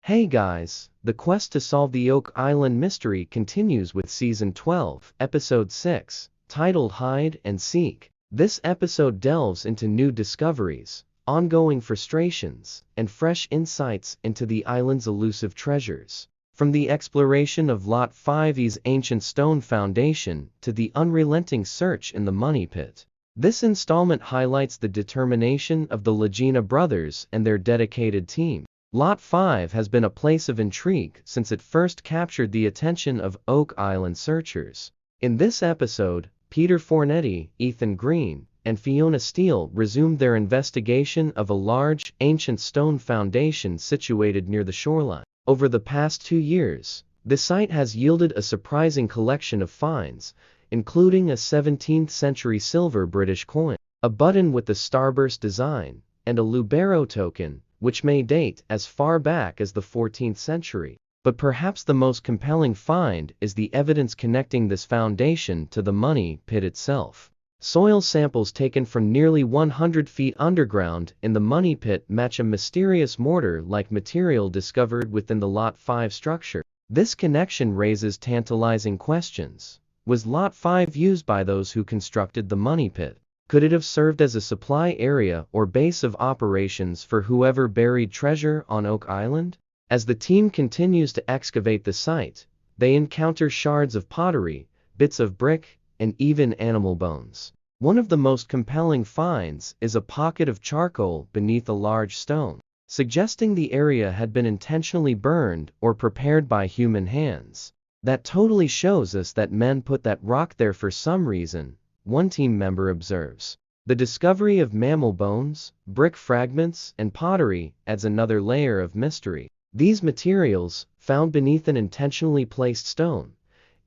Hey guys, the quest to solve the Oak Island mystery continues with Season 12, Episode 6, titled Hide and Seek. This episode delves into new discoveries, ongoing frustrations, and fresh insights into the island's elusive treasures. From the exploration of Lot 5's ancient stone foundation to the unrelenting search in the money pit. This installment highlights the determination of the Lagina brothers and their dedicated team. Lot 5 has been a place of intrigue since it first captured the attention of Oak Island searchers. In this episode, Peter Fornetti, Ethan Green, and Fiona Steele resumed their investigation of a large, ancient stone foundation situated near the shoreline. Over the past 2 years, the site has yielded a surprising collection of finds, including a 17th-century silver British coin, a button with the starburst design, and a Lubero token, which may date as far back as the 14th century. But perhaps the most compelling find is the evidence connecting this foundation to the money pit itself. Soil samples taken from nearly 100 feet underground in the money pit match a mysterious mortar-like material discovered within the Lot 5 structure. This connection raises tantalizing questions. Was Lot 5 used by those who constructed the money pit? Could it have served as a supply area or base of operations for whoever buried treasure on Oak Island? As the team continues to excavate the site, they encounter shards of pottery, bits of brick, and even animal bones. One of the most compelling finds is a pocket of charcoal beneath a large stone, suggesting the area had been intentionally burned or prepared by human hands. That totally shows us that men put that rock there for some reason, one team member observes. The discovery of mammal bones, brick fragments, and pottery adds another layer of mystery. These materials, found beneath an intentionally placed stone,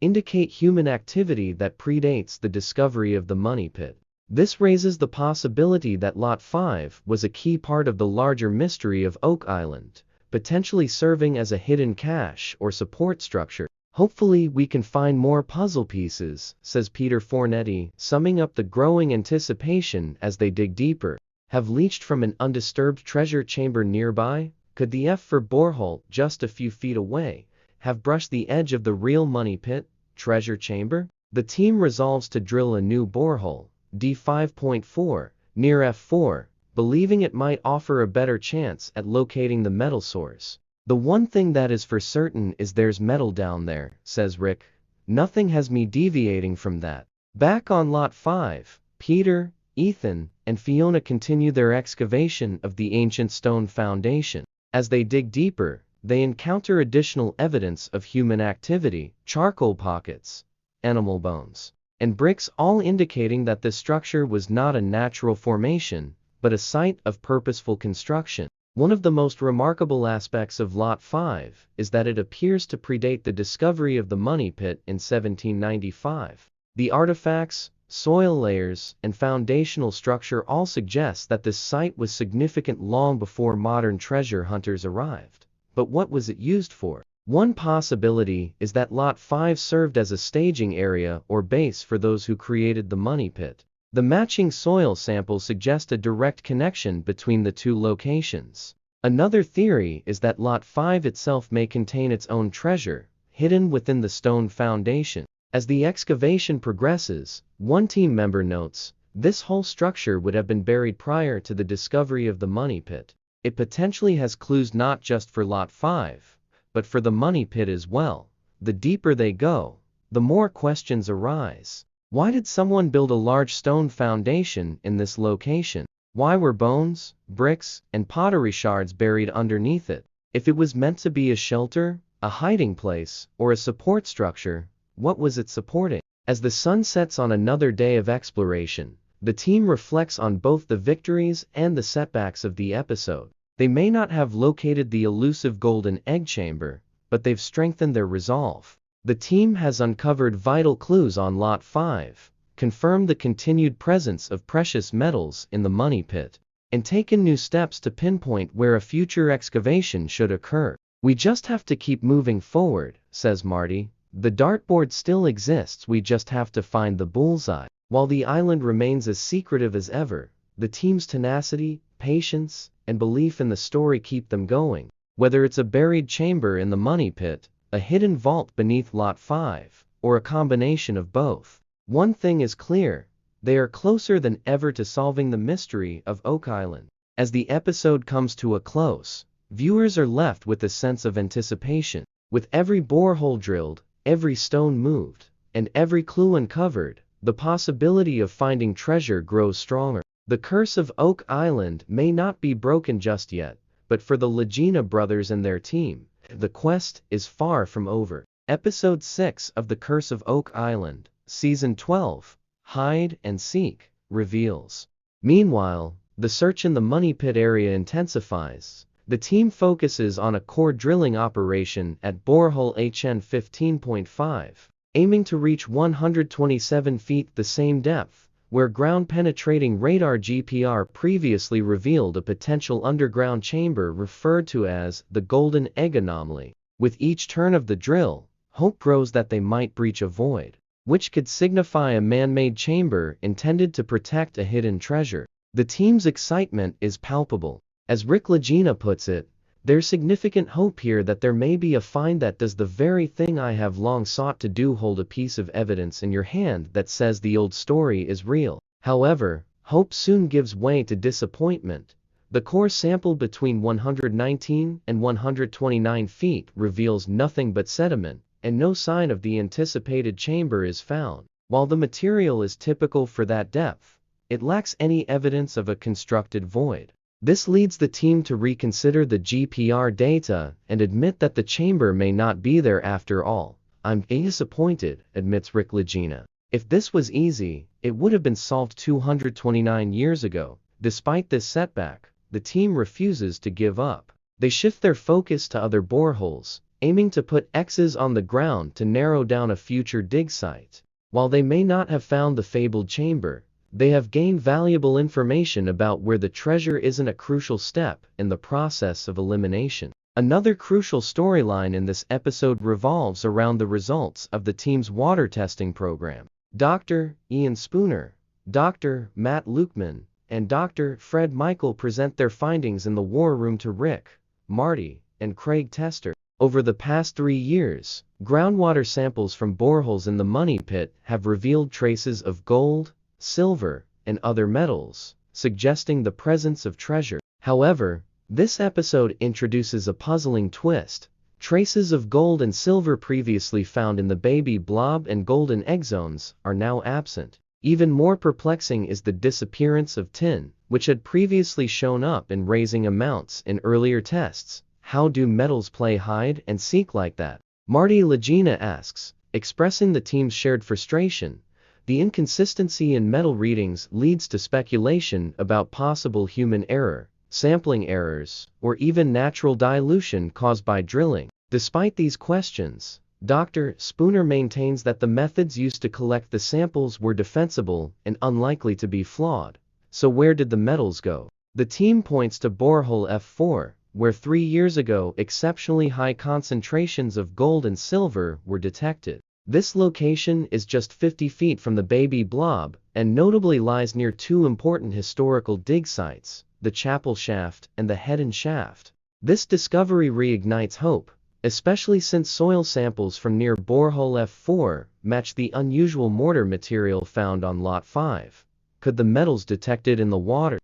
indicate human activity that predates the discovery of the money pit. This raises the possibility that Lot 5 was a key part of the larger mystery of Oak Island, potentially serving as a hidden cache or support structure. Hopefully we can find more puzzle pieces, says Peter Fornetti, summing up the growing anticipation as they dig deeper. Have leached from an undisturbed treasure chamber nearby? Could the F for borehole, just a few feet away, have brushed the edge of the real money pit, treasure chamber? The team resolves to drill a new borehole, D5.4, near F4, believing it might offer a better chance at locating the metal source. The one thing that is for certain is there's metal down there, says Rick. Nothing has me deviating from that. Back on Lot 5, Peter, Ethan, and Fiona continue their excavation of the ancient stone foundation. As they dig deeper, they encounter additional evidence of human activity, charcoal pockets, animal bones, and bricks, all indicating that this structure was not a natural formation, but a site of purposeful construction. One of the most remarkable aspects of Lot 5 is that it appears to predate the discovery of the money pit in 1795. The artifacts, soil layers, and foundational structure all suggest that this site was significant long before modern treasure hunters arrived. But what was it used for? One possibility is that Lot 5 served as a staging area or base for those who created the money pit. The matching soil samples suggest a direct connection between the two locations. Another theory is that Lot 5 itself may contain its own treasure, hidden within the stone foundation. As the excavation progresses, one team member notes, this whole structure would have been buried prior to the discovery of the money pit. It potentially has clues not just for Lot 5, but for the money pit as well. The deeper they go, the more questions arise. Why did someone build a large stone foundation in this location? Why were bones, bricks, and pottery shards buried underneath it? If it was meant to be a shelter, a hiding place, or a support structure, what was it supporting? As the sun sets on another day of exploration, the team reflects on both the victories and the setbacks of the episode. They may not have located the elusive golden egg chamber, but they've strengthened their resolve. The team has uncovered vital clues on Lot 5, confirmed the continued presence of precious metals in the money pit, and taken new steps to pinpoint where a future excavation should occur. We just have to keep moving forward, says Marty. The dartboard still exists, we just have to find the bullseye. While the island remains as secretive as ever, the team's tenacity, patience, and belief in the story keep them going. Whether it's a buried chamber in the money pit, a hidden vault beneath Lot 5, or a combination of both. One thing is clear, they are closer than ever to solving the mystery of Oak Island. As the episode comes to a close, viewers are left with a sense of anticipation. With every borehole drilled, every stone moved, and every clue uncovered, the possibility of finding treasure grows stronger. The curse of Oak Island may not be broken just yet, but for the Legina brothers and their team, the quest is far from over. Episode 6 of The Curse of Oak Island, Season 12, Hide and Seek, reveals. Meanwhile, the search in the money pit area intensifies. The team focuses on a core drilling operation at Borehole HN 15.5, aiming to reach 127 feet, the same depth where ground-penetrating radar GPR previously revealed a potential underground chamber referred to as the Golden Egg Anomaly. With each turn of the drill, hope grows that they might breach a void, which could signify a man-made chamber intended to protect a hidden treasure. The team's excitement is palpable. As Rick Legina puts it, there's significant hope here that there may be a find that does the very thing I have long sought to do: hold a piece of evidence in your hand that says the old story is real. However, hope soon gives way to disappointment. The core sample between 119 and 129 feet reveals nothing but sediment, and no sign of the anticipated chamber is found. While the material is typical for that depth, it lacks any evidence of a constructed void. This leads the team to reconsider the GPR data and admit that the chamber may not be there after all. I'm disappointed, admits Rick Legina. If this was easy, it would have been solved 229 years ago. Despite this setback, the team refuses to give up. They shift their focus to other boreholes, aiming to put X's on the ground to narrow down a future dig site. While they may not have found the fabled chamber, they have gained valuable information about where the treasure isn't, a crucial step in the process of elimination. Another crucial storyline in this episode revolves around the results of the team's water testing program. Dr. Ian Spooner, Dr. Matt Lukeman, and Dr. Fred Michael present their findings in the war room to Rick, Marty, and Craig Tester. Over the past 3 years, groundwater samples from boreholes in the money pit have revealed traces of gold, silver, and other metals, suggesting the presence of treasure. However, this episode introduces a puzzling twist. Traces of gold and silver previously found in the baby blob and golden egg zones are now absent. Even more perplexing is the disappearance of tin, which had previously shown up in raising amounts in earlier tests. How do metals play hide and seek like that? Marty Legina asks, expressing the team's shared frustration. The inconsistency in metal readings leads to speculation about possible human error, sampling errors, or even natural dilution caused by drilling. Despite these questions, Dr. Spooner maintains that the methods used to collect the samples were defensible and unlikely to be flawed. So where did the metals go? The team points to Borehole F4, where 3 years ago exceptionally high concentrations of gold and silver were detected. This location is just 50 feet from the baby blob, and notably lies near 2 important historical dig sites, the Chappell shaft and the Hedden shaft. This discovery reignites hope, especially since soil samples from near Borehole F4 match the unusual mortar material found on Lot 5. Could the metals detected in the water